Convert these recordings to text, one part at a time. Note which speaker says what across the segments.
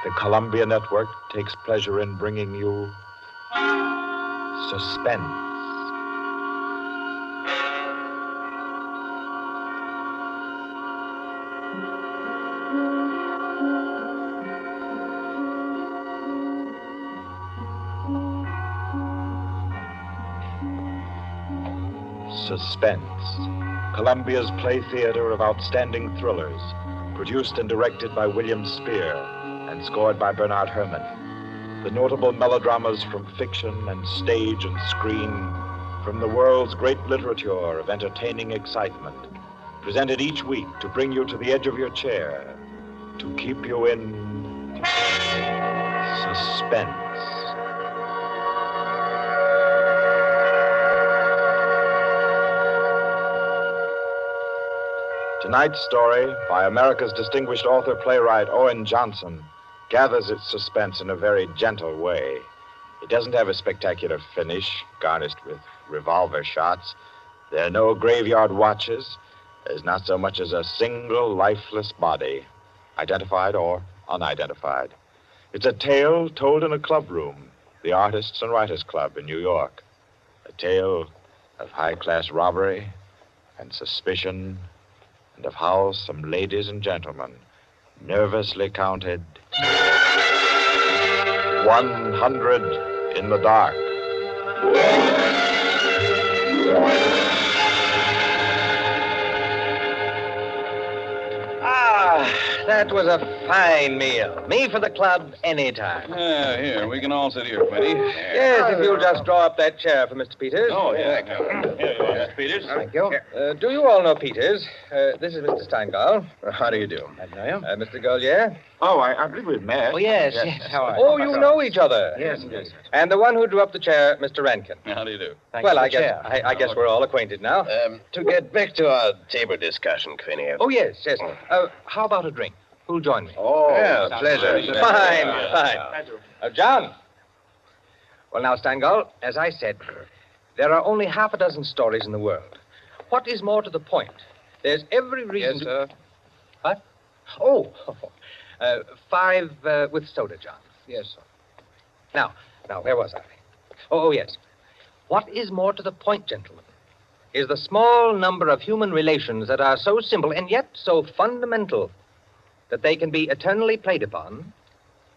Speaker 1: the Columbia Network takes pleasure in bringing you Suspense. Suspense, Columbia's play theater of outstanding thrillers, produced and directed by William Spear and scored by Bernard Herrmann. The notable melodramas from fiction and stage and screen, from the world's great literature of entertaining excitement, presented each week to bring you to the edge of your chair, to keep you in suspense. Tonight's story, by America's distinguished author-playwright Owen Johnson, gathers its suspense in a very gentle way. It doesn't have a spectacular finish, garnished with revolver shots. There are no graveyard watches. There's not so much as a single lifeless body, identified or unidentified. It's a tale told in a club room, the Artists and Writers Club in New York. A tale of high-class robbery and suspicion, and of how some ladies and gentlemen nervously counted 100 in the dark.
Speaker 2: That was a fine meal. Me for the club anytime.
Speaker 3: Here, we can all sit here, Quinty.
Speaker 2: Yes, if you'll just draw up that chair for Mr. Peters.
Speaker 3: Oh, yeah. Here you are, Mr. Peters.
Speaker 2: Thank you. Do you all know Peters? This is Mr. Steingall.
Speaker 3: How do you do?
Speaker 2: I know you. Mr. Golier.
Speaker 1: Oh, I believe we've met.
Speaker 2: Oh, yes. How are you? Oh, you know each other.
Speaker 3: Yes.
Speaker 2: And the one who drew up the chair, Mr. Rankin.
Speaker 3: How do you do?
Speaker 2: Well, I guess we're all acquainted now.
Speaker 4: To get back to our table discussion, Quinny.
Speaker 2: Oh, yes. How about a drink? Who'll join me?
Speaker 4: Oh, yeah, pleasure.
Speaker 2: Fine. John. Well, now, Steingall, as I said, there are only half a dozen stories in the world. What is more to the point? There's every reason...
Speaker 4: Yes, sir.
Speaker 2: What? Oh, 5 with soda, John.
Speaker 4: Yes, sir.
Speaker 2: Now, where was I? Oh, yes. What is more to the point, gentlemen, is the small number of human relations that are so simple and yet so fundamental that they can be eternally played upon,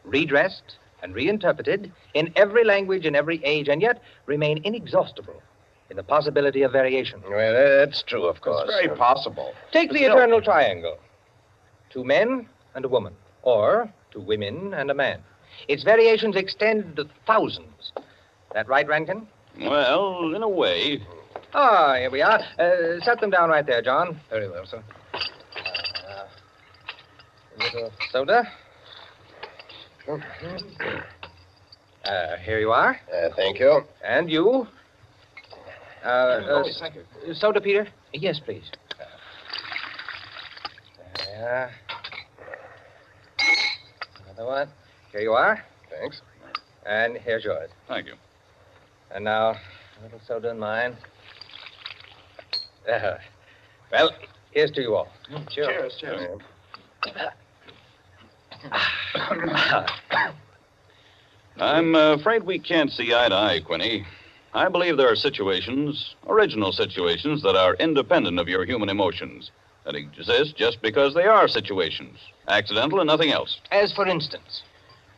Speaker 2: redressed, and reinterpreted in every language, in every age, and yet remain inexhaustible in the possibility of variation.
Speaker 4: Well, that's true, of course.
Speaker 1: It's very possible.
Speaker 2: Take the eternal triangle. 2 men and a woman, or 2 women and a man. Its variations extend to thousands. That right, Rankin?
Speaker 3: Well, in a way.
Speaker 2: Ah, here we are. Set them down right there, John.
Speaker 4: Very well, sir.
Speaker 2: A little soda. Here you are.
Speaker 4: Thank you.
Speaker 2: And you.
Speaker 4: Thank you.
Speaker 2: Soda, Peter? Yes, please. There. Another one. Here you are.
Speaker 4: Thanks.
Speaker 2: And here's yours.
Speaker 3: Thank you.
Speaker 2: And now, a little soda in mine. Well, here's to you all.
Speaker 1: Cheers.
Speaker 3: I'm afraid we can't see eye to eye, Quinny. I believe there are situations, original situations, that are independent of your human emotions, that exist just because they are situations, accidental and nothing else.
Speaker 2: As for instance?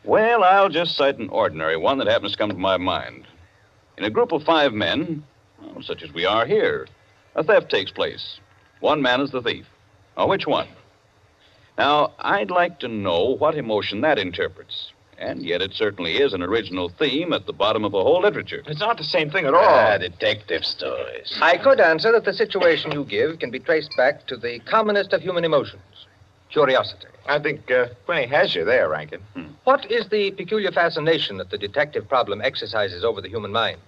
Speaker 3: Well, I'll just cite an ordinary one that happens to come to my mind. In a group of 5 men, such as we are here, a theft takes place. One man is the thief. Now, which one? Now, I'd like to know what emotion that interprets. And yet it certainly is an original theme at the bottom of the whole literature.
Speaker 1: It's not the same thing at all.
Speaker 4: Detective stories.
Speaker 2: I could answer that the situation you give can be traced back to the commonest of human emotions, curiosity.
Speaker 1: I think Quinny has you there, Rankin.
Speaker 2: What is the peculiar fascination that the detective problem exercises over the human mind?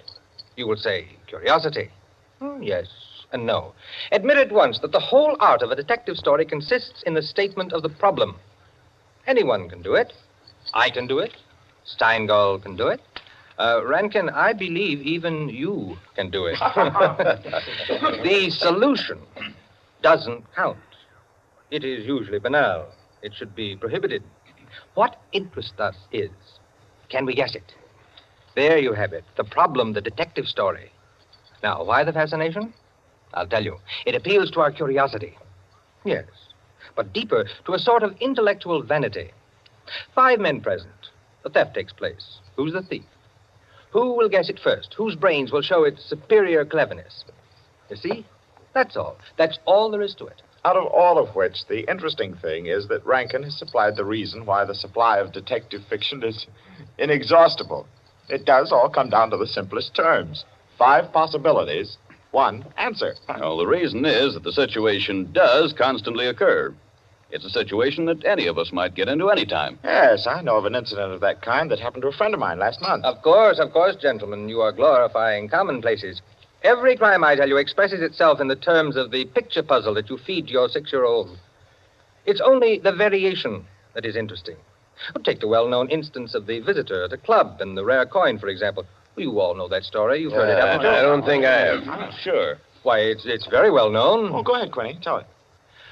Speaker 2: You will say curiosity. Yes and no. Admit at once that the whole art of a detective story consists in the statement of the problem. Anyone can do it. I can do it. Steingall can do it. Rankin, I believe even you can do it. The solution doesn't count. It is usually banal. It should be prohibited. What interests us is, can we guess it? There you have it. The problem, the detective story. Now, why the fascination? I'll tell you. It appeals to our curiosity. Yes, but deeper, to a sort of intellectual vanity. 5 men present. The theft takes place. Who's the thief? Who will guess it first? Whose brains will show its superior cleverness? You see? That's all. That's all there is to it.
Speaker 1: Out of all of which, the interesting thing is that Rankin has supplied the reason why the supply of detective fiction is inexhaustible. It does all come down to the simplest terms. 5 possibilities, 1 answer.
Speaker 3: Well, the reason is that the situation does constantly occur. It's a situation that any of us might get into any time.
Speaker 1: Yes, I know of an incident of that kind that happened to a friend of mine last month.
Speaker 2: Of course, gentlemen. You are glorifying commonplaces. Every crime, I tell you, expresses itself in the terms of the picture puzzle that you feed to your 6-year-old. It's only the variation that is interesting. Take the well-known instance of the visitor at a club and the rare coin, for example. You all know that story. You've heard it, haven't you?
Speaker 4: I don't think I have.
Speaker 3: Sure.
Speaker 2: Why, it's very well known.
Speaker 1: Oh, go ahead, Quinny. Tell it.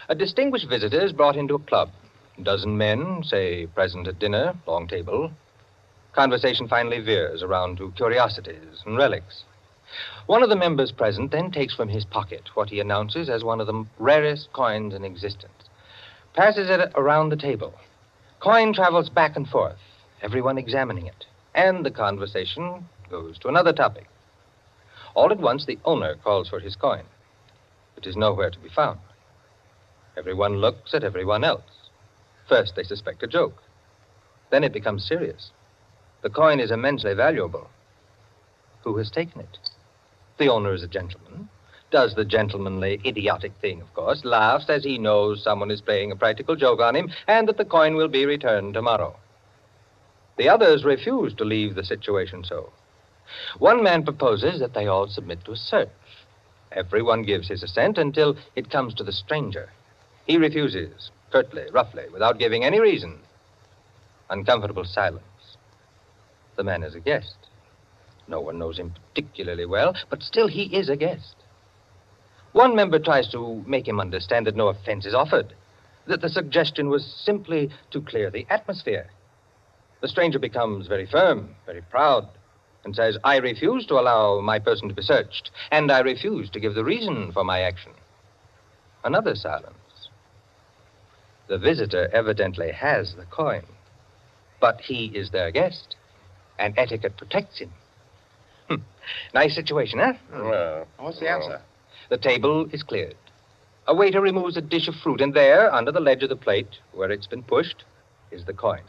Speaker 2: A distinguished visitor is brought into a club. A dozen men, say, present at dinner, long table. Conversation finally veers around to curiosities and relics. One of the members present then takes from his pocket what he announces as one of the rarest coins in existence. Passes it around the table. Coin travels back and forth, everyone examining it. And the conversation goes to another topic. All at once, the owner calls for his coin. It is nowhere to be found. Everyone looks at everyone else. First, they suspect a joke. Then it becomes serious. The coin is immensely valuable. Who has taken it? The owner is a gentleman. Does the gentlemanly, idiotic thing, of course. Laughs as he knows someone is playing a practical joke on him and that the coin will be returned tomorrow. The others refuse to leave the situation so. One man proposes that they all submit to a search. Everyone gives his assent until it comes to the stranger. He refuses, curtly, roughly, without giving any reason. Uncomfortable silence. The man is a guest. No one knows him particularly well, but still he is a guest. One member tries to make him understand that no offense is offered, that the suggestion was simply to clear the atmosphere. The stranger becomes very firm, very proud, and says, I refuse to allow my person to be searched, and I refuse to give the reason for my action. Another silence. The visitor evidently has the coin, but he is their guest, and etiquette protects him. Nice situation, huh?
Speaker 4: Well,
Speaker 1: What's the answer?
Speaker 2: The table is cleared. A waiter removes a dish of fruit, and there, under the ledge of the plate, where it's been pushed, is the coin.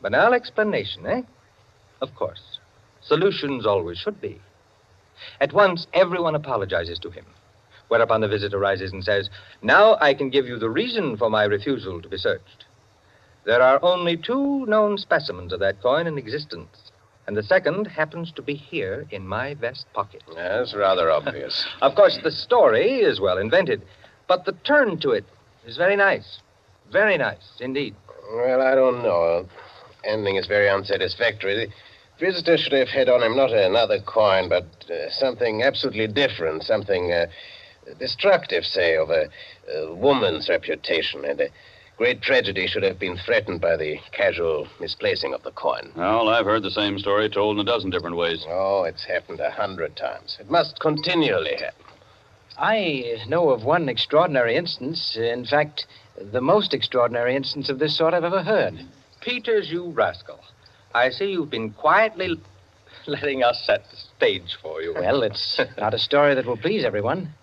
Speaker 2: Banal explanation, eh? Of course. Solutions always should be. At once, everyone apologizes to him, whereupon the visitor rises and says, now I can give you the reason for my refusal to be searched. There are only 2 known specimens of that coin in existence, and the second happens to be here in my vest pocket.
Speaker 4: that's rather obvious.
Speaker 2: Of course, the story is well invented, but the turn to it is very nice. Very nice, indeed.
Speaker 4: Well, I don't know. Ending is very unsatisfactory. The visitor should have had on him not another coin, but something absolutely different, something destructive, say, of a woman's reputation. And a great tragedy should have been threatened by the casual misplacing of the coin.
Speaker 3: Well, I've heard the same story told in a dozen different ways.
Speaker 4: Oh, it's happened 100 times. It must continually happen.
Speaker 5: I know of one extraordinary instance. In fact, the most extraordinary instance of this sort I've ever heard.
Speaker 2: Peters, you rascal. I see you've been quietly letting us set the stage for you.
Speaker 5: Well, it's not a story that will please everyone,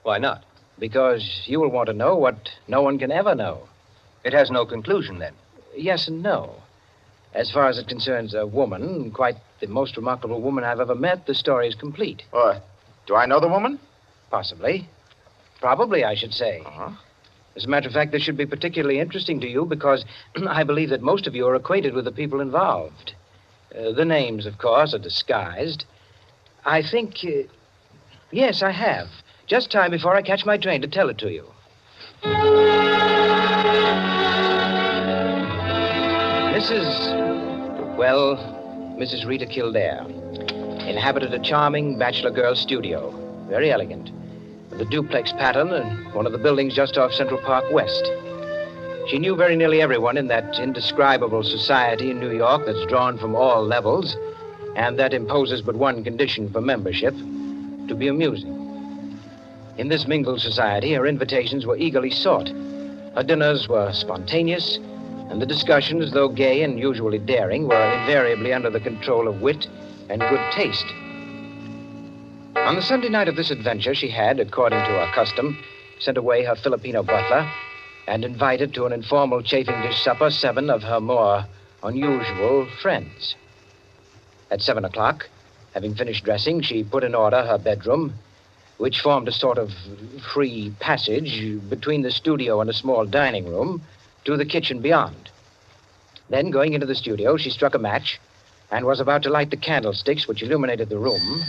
Speaker 2: Why not?
Speaker 5: because you will want to know what no one can ever know.
Speaker 2: It has no conclusion, then.
Speaker 5: Yes and no. As far as it concerns a woman, quite the most remarkable woman I've ever met, the story is complete.
Speaker 1: Do I know the woman?
Speaker 5: Possibly. Probably, I should say.
Speaker 1: Uh-huh.
Speaker 5: As a matter of fact, this should be particularly interesting to you because I believe that most of you are acquainted with the people involved. The names, of course, are disguised. I think, yes, I have. Just time before I catch my train to tell it to you. Mrs. Rita Kildare inhabited a charming bachelor girl studio. Very elegant. With a duplex pattern in one of the buildings just off Central Park West. She knew very nearly everyone in that indescribable society in New York that's drawn from all levels and that imposes but one condition for membership, to be amusing. In this mingled society, her invitations were eagerly sought. Her dinners were spontaneous, and the discussions, though gay and usually daring, were invariably under the control of wit and good taste. On the Sunday night of this adventure, she had, according to her custom, sent away her Filipino butler and invited to an informal chafing dish supper 7 of her more unusual friends. At 7 o'clock, having finished dressing, she put in order her bedroom, which formed a sort of free passage between the studio and a small dining room to the kitchen beyond. Then, going into the studio, she struck a match and was about to light the candlesticks which illuminated the room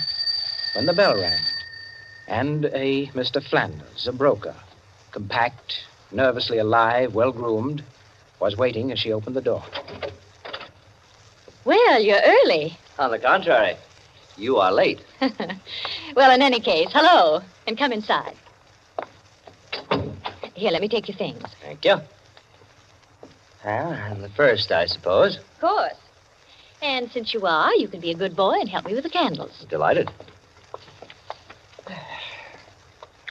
Speaker 5: when the bell rang. And a Mr. Flanders, a broker, compact, nervously alive, well-groomed, was waiting as she opened the door.
Speaker 6: Well, you're early.
Speaker 7: On the contrary, you are late.
Speaker 6: Well, in any case, hello, and come inside. Here, let me take your things.
Speaker 7: Thank you. Well, I'm the first, I suppose.
Speaker 6: Of course. And since you are, you can be a good boy and help me with the candles.
Speaker 7: Delighted.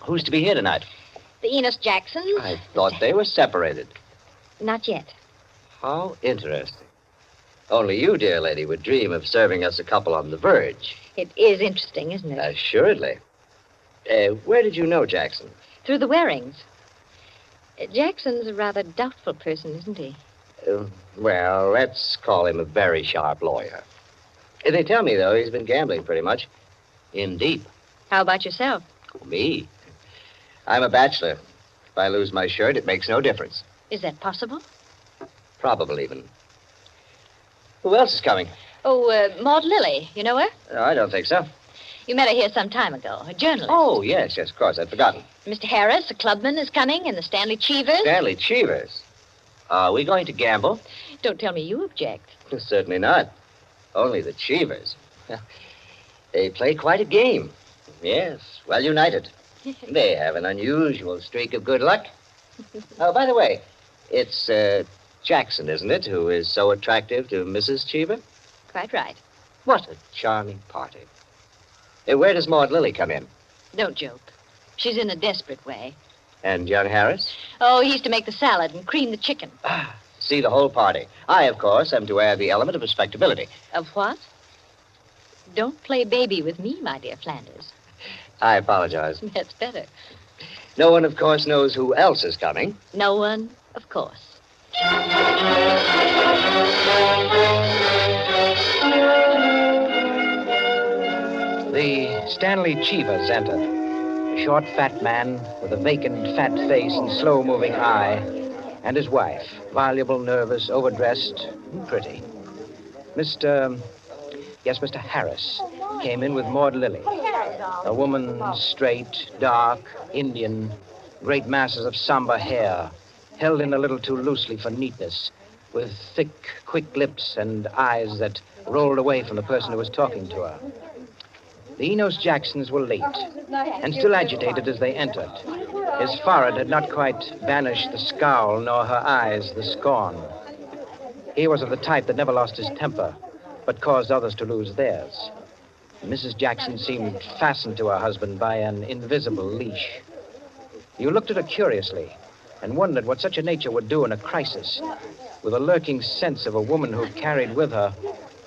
Speaker 7: Who's to be here tonight?
Speaker 6: The Enos Jacksons?
Speaker 7: I thought they were separated.
Speaker 6: Not yet.
Speaker 7: How interesting. Only you, dear lady, would dream of serving us a couple on the verge.
Speaker 6: It is interesting, isn't it?
Speaker 7: Assuredly. Where did you know Jackson?
Speaker 6: Through the Warings. Jackson's a rather doubtful person, isn't he?
Speaker 7: Well, let's call him a very sharp lawyer. They tell me, though, he's been gambling pretty much. In deep.
Speaker 6: How about yourself?
Speaker 7: Me? I'm a bachelor. If I lose my shirt, it makes no difference.
Speaker 6: Is that possible?
Speaker 7: Probable, even. Who else is coming?
Speaker 6: Oh, Maud Lily. You know her?
Speaker 7: No, I don't think so.
Speaker 6: You met her here some time ago. A journalist.
Speaker 7: Oh, yes, of course. I'd forgotten.
Speaker 6: Mr. Harris, a clubman, is coming, and the Stanley Cheevers.
Speaker 7: Stanley Cheevers? Are we going to gamble?
Speaker 6: Don't tell me you object.
Speaker 7: Certainly not. Only the Cheevers. They play quite a game. Yes, well united. They have an unusual streak of good luck. Oh, by the way, it's Jackson, isn't it, who is so attractive to Mrs. Cheever?
Speaker 6: Quite right.
Speaker 7: What a charming party. Where does Maud Lily come in?
Speaker 6: Don't joke. She's in a desperate way.
Speaker 7: And young Harris?
Speaker 6: Oh, he's to make the salad and cream the chicken.
Speaker 7: See the whole party. I, of course, am to add the element of respectability.
Speaker 6: Of what? Don't play baby with me, my dear Flanders.
Speaker 7: I apologize.
Speaker 6: That's better.
Speaker 7: No one, of course, knows who else is coming.
Speaker 6: No one, of course.
Speaker 5: The Stanley Cheevers entered. A short, fat man with a vacant, fat face and slow-moving eye, and his wife, voluble, nervous, overdressed, and pretty. Mr. Harris came in with Maud Lily, a woman straight, dark, Indian, great masses of somber hair, held in a little too loosely for neatness, with thick, quick lips and eyes that rolled away from the person who was talking to her. The Enos Jacksons were late, and still agitated as they entered. His forehead had not quite banished the scowl, nor her eyes the scorn. He was of the type that never lost his temper, but caused others to lose theirs. Mrs. Jackson seemed fastened to her husband by an invisible leash. You looked at her curiously and wondered what such a nature would do in a crisis, with a lurking sense of a woman who carried with her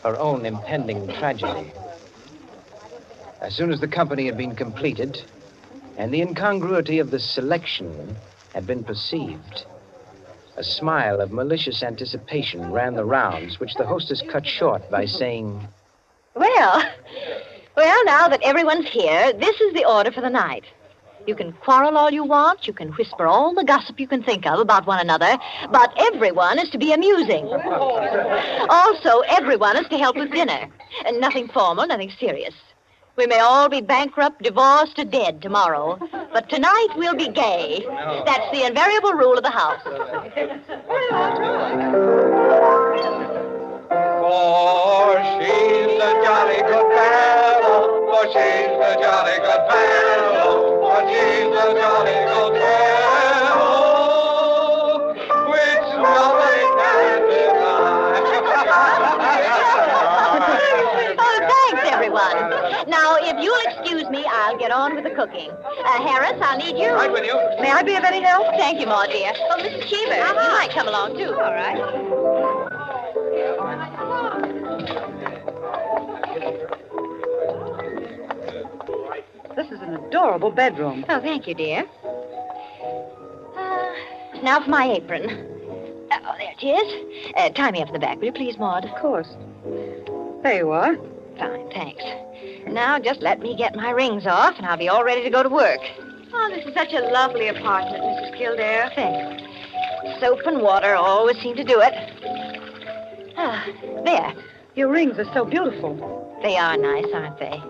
Speaker 5: her own impending tragedy. As soon as the company had been completed and the incongruity of the selection had been perceived, a smile of malicious anticipation ran the rounds, which the hostess cut short by saying,
Speaker 6: Well, now that everyone's here, this is the order for the night. You can quarrel all you want, you can whisper all the gossip you can think of about one another, but everyone is to be amusing. Also, everyone is to help with dinner. And nothing formal, nothing serious. We may all be bankrupt, divorced, or dead tomorrow, but tonight we'll be gay. That's the invariable rule of the house.
Speaker 2: For she's a jolly good fellow, for she's a jolly good fellow, for she's a jolly good fellow. We
Speaker 6: get on with the cooking. Harris, I'll need you.
Speaker 2: Right with you.
Speaker 6: May I be of any help? Thank you, Ma, dear. Oh, Mrs. Cheever, you might come along, too. All right.
Speaker 8: This is an adorable bedroom.
Speaker 6: Oh, thank you, dear. Now for my apron. Oh, there it is. Tie me up in the back, will you please, Maud?
Speaker 8: Of course. There you are.
Speaker 6: Fine, thanks. Now just let me get my rings off, and I'll be all ready to go to work. Oh, this is such a lovely apartment, Mrs. Kildare. Thanks. Soap and water always seem to do it. There.
Speaker 8: Your rings are so beautiful.
Speaker 6: They are nice, aren't they?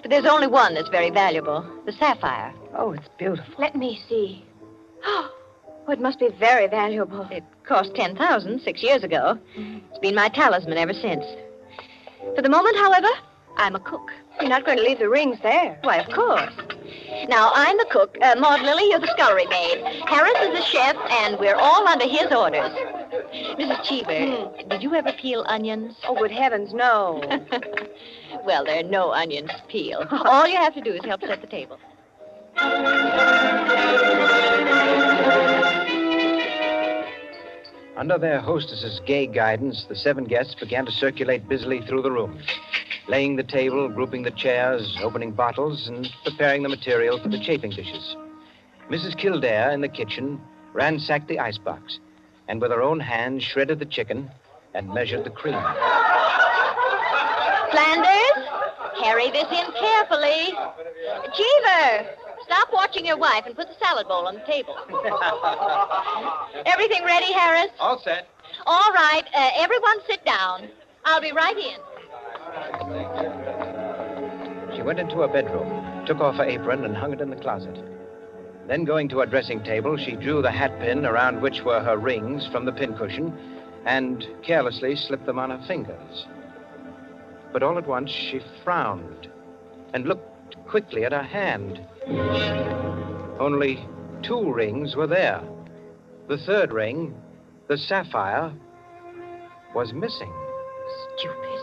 Speaker 6: But there's only one that's very valuable, the sapphire.
Speaker 8: Oh, it's beautiful.
Speaker 6: Let me see. Oh, it must be very valuable. It cost $10,000 6 years ago. It's been my talisman ever since. For the moment, however, I'm a cook.
Speaker 8: You're not going to leave the rings there.
Speaker 6: Why, of course. Now, I'm the cook. Maud Lily, you're the scullery maid. Harris is the chef, and we're all under his orders. Mrs. Cheever, did you ever peel onions?
Speaker 8: Oh, good heavens, no.
Speaker 6: Well, there are no onions to peel. All you have to do is help set the table.
Speaker 5: Under their hostess's gay guidance, the 7 guests began to circulate busily through the room, laying the table, grouping the chairs, opening bottles, and preparing the material for the chafing dishes. Mrs. Kildare, in the kitchen, ransacked the icebox, and with her own hands shredded the chicken and measured the cream.
Speaker 6: Flanders, carry this in carefully. Cheever, stop watching your wife and put the salad bowl on the table. Everything ready, Harris?
Speaker 2: All set.
Speaker 6: All right, everyone sit down. I'll be right in.
Speaker 5: She went into her bedroom, took off her apron, and hung it in the closet. Then, going to her dressing table, she drew the hat pin around which were her rings from the pincushion and carelessly slipped them on her fingers. But all at once, she frowned and looked quickly at her hand. Only 2 rings were there. The 3rd ring, the sapphire, was missing.
Speaker 6: Stupid.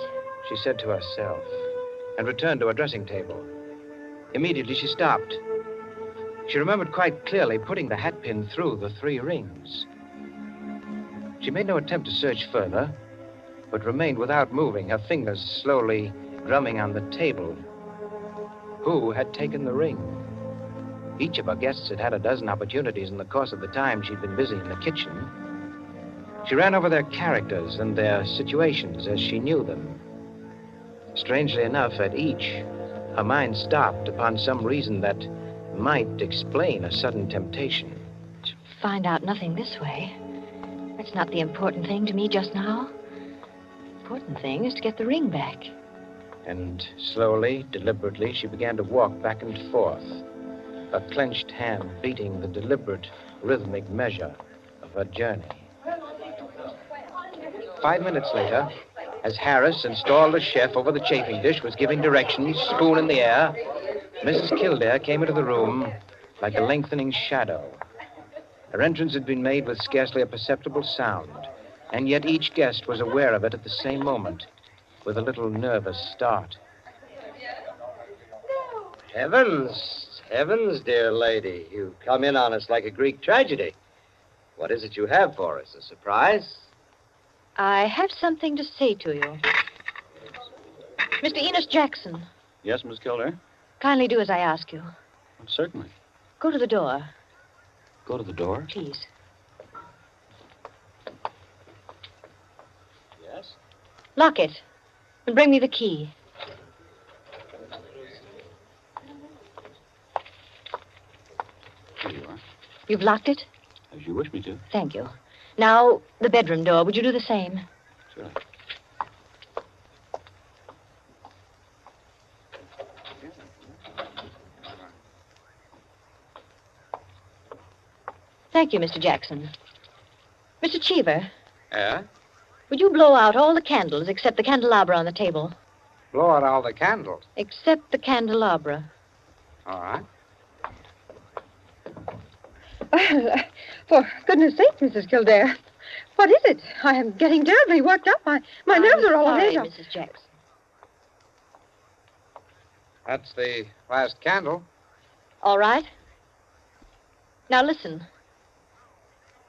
Speaker 5: She said to herself, and returned to her dressing table. Immediately, she stopped. She remembered quite clearly putting the hat pin through the 3 rings. She made no attempt to search further, but remained without moving, her fingers slowly drumming on the table. Who had taken the ring? Each of her guests had had a dozen opportunities in the course of the time she'd been busy in the kitchen. She ran over their characters and their situations as she knew them. Strangely enough, at each, her mind stopped upon some reason that might explain a sudden temptation.
Speaker 6: To find out nothing this way. That's not the important thing to me just now. The important thing is to get the ring back.
Speaker 5: And slowly, deliberately, she began to walk back and forth, her clenched hand beating the deliberate, rhythmic measure of her journey. 5 minutes later, as Harris, installed as chef over the chafing dish, was giving directions, spoon in the air, Mrs. Kildare came into the room like a lengthening shadow. Her entrance had been made with scarcely a perceptible sound, and yet each guest was aware of it at the same moment, with a little nervous start.
Speaker 7: Heavens, heavens, dear lady. You've come in on us like a Greek tragedy. What is it you have for us? A surprise?
Speaker 6: I have something to say to you. Mr. Enos Jackson,
Speaker 3: Yes, Miss Kildare?
Speaker 6: kindly do as I ask you.
Speaker 3: Certainly.
Speaker 6: Go to the door,
Speaker 3: Go to the door.
Speaker 6: please.
Speaker 3: Yes?
Speaker 6: Lock it and bring me the key.
Speaker 3: Here you are.
Speaker 6: You've locked it?
Speaker 3: As you wish me to.
Speaker 6: Thank you. Now, the bedroom door. Would you do the same?
Speaker 3: Sure.
Speaker 6: Thank you, Mr. Jackson. Mr. Cheever,
Speaker 9: Yeah?
Speaker 6: would you blow out all the candles except the candelabra on the table?
Speaker 9: Blow out all the candles.
Speaker 6: Except the candelabra.
Speaker 9: All right.
Speaker 8: For goodness sake, Mrs. Kildare. What is it? I am getting terribly worked up. My nerves are all on
Speaker 6: Sorry,
Speaker 8: edge.
Speaker 6: Mrs. Jackson.
Speaker 9: That's the last candle.
Speaker 6: All right. Now listen.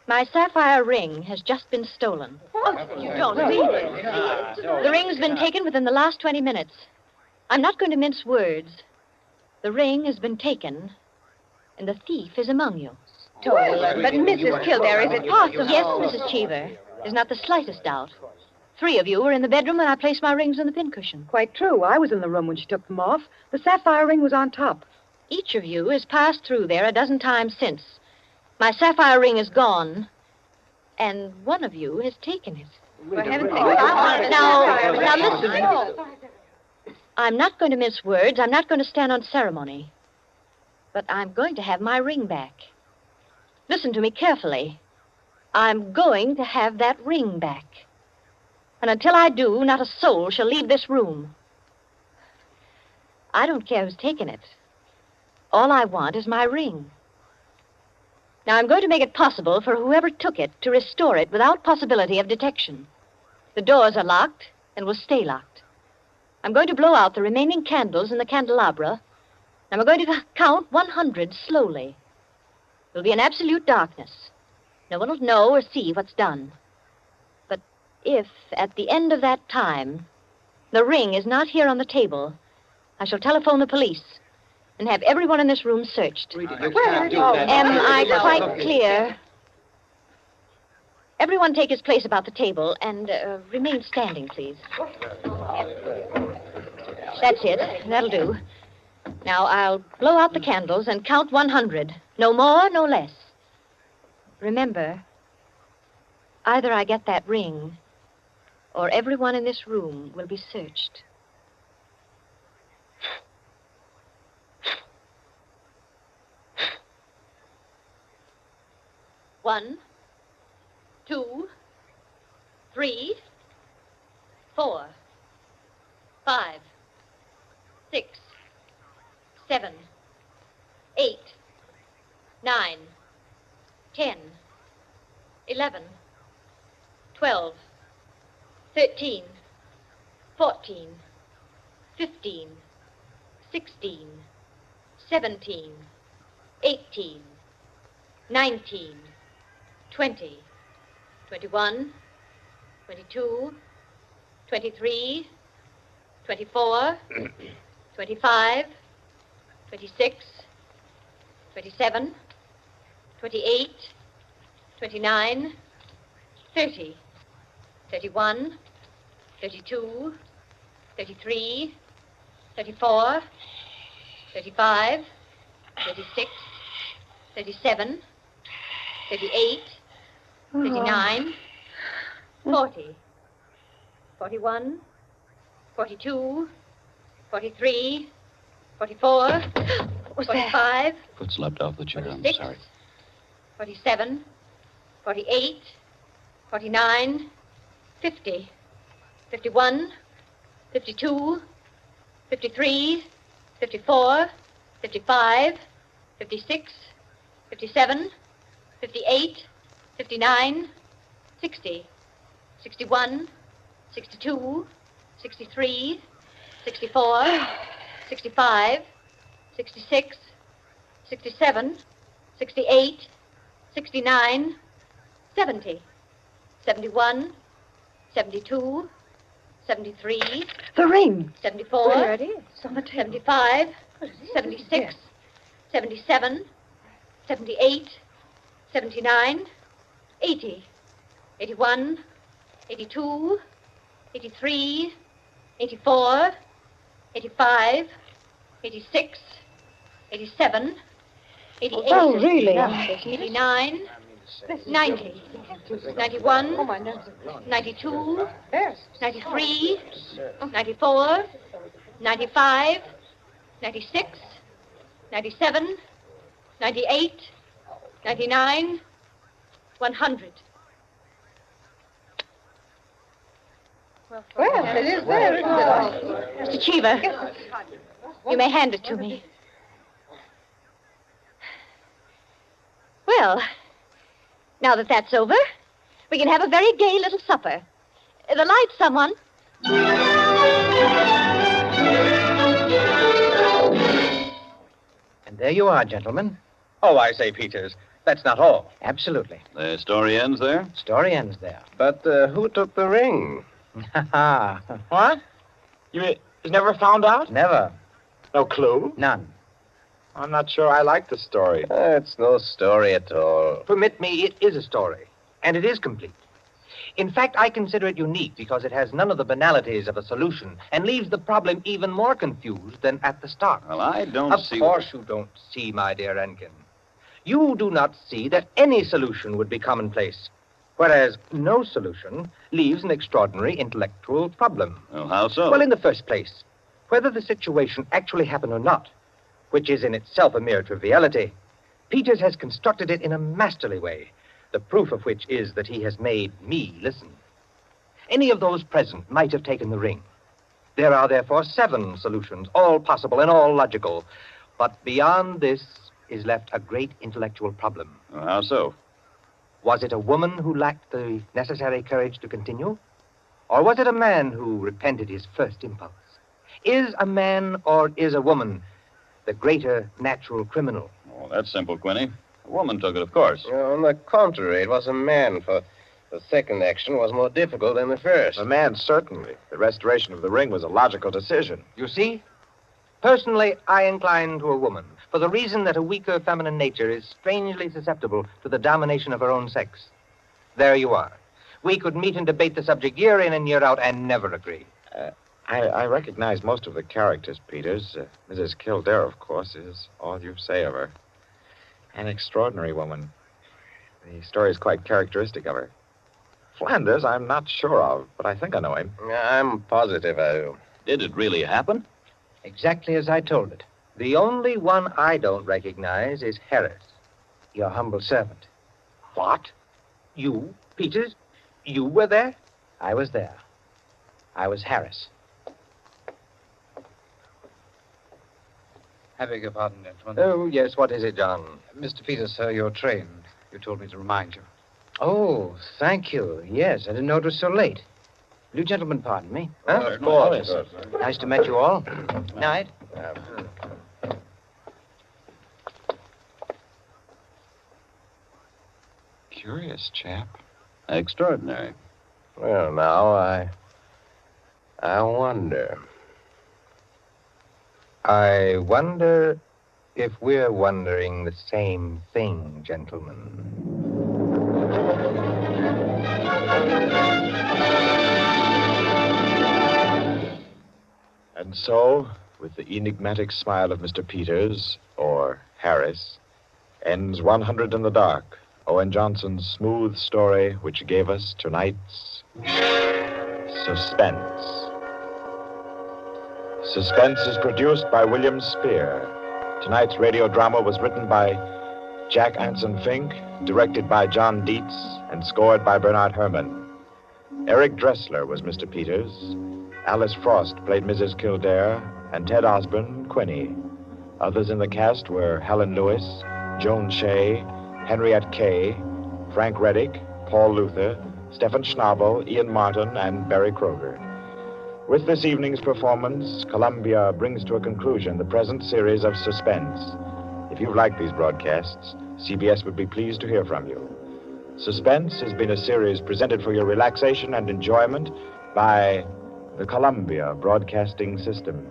Speaker 6: My sapphire ring has just been stolen.
Speaker 8: You don't mean it.
Speaker 6: The ring's been taken within the last 20 minutes. I'm not going to mince words. The ring has been taken, and the thief is among you.
Speaker 8: But Mrs. Kildare, is it possible?
Speaker 6: Yes, Mrs. Cheever. There's not the slightest doubt. 3 of you were in the bedroom when I placed my rings on the pincushion.
Speaker 8: Quite true. I was in the room when she took them off. The sapphire ring was on top.
Speaker 6: Each of you has passed through there a dozen times since. My sapphire ring is gone, and one of you has taken it.
Speaker 8: For heaven's sake,
Speaker 6: Now listen. I'm not going to mince words. I'm not going to stand on ceremony. But I'm going to have my ring back. Listen to me carefully. I'm going to have that ring back. And until I do, not a soul shall leave this room. I don't care who's taken it. All I want is my ring. Now, I'm going to make it possible for whoever took it to restore it without possibility of detection. The doors are locked and will stay locked. I'm going to blow out the remaining candles in the candelabra, and we're going to count 100 slowly. There'll be an absolute darkness. No one will know or see what's done. But if, at the end of that time, the ring is not here on the table, I shall telephone the police and have everyone in this room searched. Am I quite clear? Everyone take his place about the table and remain standing, please. That's it. That'll do. Now, I'll blow out the candles and count 100. No more, no less. Remember, either I get that ring, or everyone in this room will be searched. One, 2, 3, 4, 5, 6, 7, 8, 9, 10, 11, 12, 13, 14, 15, 16, 17, 18, 19, 20, 21, 22, 23, 24, 25, 26, 27, 28, 29, 30, 31, 32, 33, 34, 35, 36, 37, 38, 39, 40, 41, 42, 43, 44, 45,
Speaker 3: Foot slipped off the chair. I'm
Speaker 6: 46,
Speaker 3: sorry.
Speaker 6: 47, 48, 49, 50, 51, 52, 53, 54, 55, 56, 57, 58, 59, 60, 61, 62, 63, 64, 65, 66, 67, 68, 69, 70, 71, 72, 73,
Speaker 8: The ring.
Speaker 6: 74,
Speaker 8: There it is. On the table.
Speaker 6: 75, 76, 77, 78, 79, 80, 81, 82, 83, 84, 85, 86, 87, 88,
Speaker 8: Oh, really?
Speaker 6: 89, 90, 91,
Speaker 8: Oh, my nerves are
Speaker 6: 92,
Speaker 8: There's
Speaker 6: 93, 94, 95, 96, 97, 98, 99, 100.
Speaker 8: Well, it is there, isn't it?
Speaker 6: Mr. Cheever, you may hand it to me. Well, now that that's over, we can have a very gay little supper. The lights, someone.
Speaker 5: there you are, gentlemen.
Speaker 2: Oh, I say, Peters, that's not all.
Speaker 5: Absolutely.
Speaker 3: The story ends there?
Speaker 5: Story ends there.
Speaker 4: But who took the ring?
Speaker 5: Ha
Speaker 1: What? You never found out?
Speaker 5: Never.
Speaker 1: No clue?
Speaker 5: None.
Speaker 1: I'm not sure I like the story.
Speaker 4: It's no story at all.
Speaker 2: Permit me, it is a story, and it is complete. In fact, I consider it unique because it has none of the banalities of a solution and leaves the problem even more confused than at the start.
Speaker 3: Well, I don't
Speaker 2: Of
Speaker 3: see...
Speaker 2: course you don't see, my dear Enkin. You do not see that any solution would be commonplace, whereas no solution leaves an extraordinary intellectual problem.
Speaker 3: Well, how so?
Speaker 2: Well, in the first place, whether the situation actually happened or not, which is in itself a mere triviality, Peters has constructed it in a masterly way, the proof of which is that he has made me listen. Any of those present might have taken the ring. There are therefore 7 solutions, all possible and all logical. But beyond this is left a great intellectual problem.
Speaker 3: Well, how so?
Speaker 2: Was it a woman who lacked the necessary courage to continue? Or was it a man who repented his first impulse? Is a man or is a woman the greater natural criminal?
Speaker 3: Oh, that's simple, Quinny. A woman took it, of course.
Speaker 4: On the contrary, it was a man, for the second action was more difficult than the first.
Speaker 1: A man, certainly. The restoration of the ring was a logical decision.
Speaker 2: You see? Personally, I incline to a woman, for the reason that a weaker feminine nature is strangely susceptible to the domination of her own sex. There you are. We could meet and debate the subject year in and year out and never agree.
Speaker 1: I recognize most of the characters, Peters. Mrs. Kildare, of course, is all you say of her. An extraordinary woman. The story is quite characteristic of her. Flanders, I'm not sure of, but I think I know him.
Speaker 4: I'm positive I do.
Speaker 3: Did it really happen?
Speaker 5: Exactly as I told it.
Speaker 2: The only one I don't recognize is Harris.
Speaker 5: Your humble servant.
Speaker 2: What? You, Peters? You were there?
Speaker 5: I was there. I was Harris.
Speaker 9: I beg your pardon, gentlemen.
Speaker 2: Oh, yes. What is it, John?
Speaker 9: Mr. Peters, sir, your train. You told me to remind you.
Speaker 5: Oh, thank you. Yes, I didn't know it was so late. Will you gentlemen pardon me?
Speaker 2: Huh?
Speaker 4: Of course.
Speaker 5: Nice to meet you all. Night.
Speaker 1: Curious chap.
Speaker 3: Extraordinary.
Speaker 4: Well, now, I wonder.
Speaker 2: I wonder if we're wondering the same thing, gentlemen.
Speaker 1: And so, with the enigmatic smile of Mr. Peters, or Harris, ends 100 in the Dark, Owen Johnson's smooth story which gave us tonight's Suspense. Suspense is produced by William Spear. Tonight's radio drama was written by Jack Anson Fink, directed by John Dietz, and scored by Bernard Herrmann. Eric Dressler was Mr. Peters. Alice Frost played Mrs. Kildare, and Ted Osborne, Quinny. Others in the cast were Helen Lewis, Joan Shea, Henriette Kay, Frank Reddick, Paul Luther, Stephen Schnabel, Ian Martin, and Barry Kroger. With this evening's performance, Columbia brings to a conclusion the present series of Suspense. If you've liked these broadcasts, CBS would be pleased to hear from you. Suspense has been a series presented for your relaxation and enjoyment by the Columbia Broadcasting System.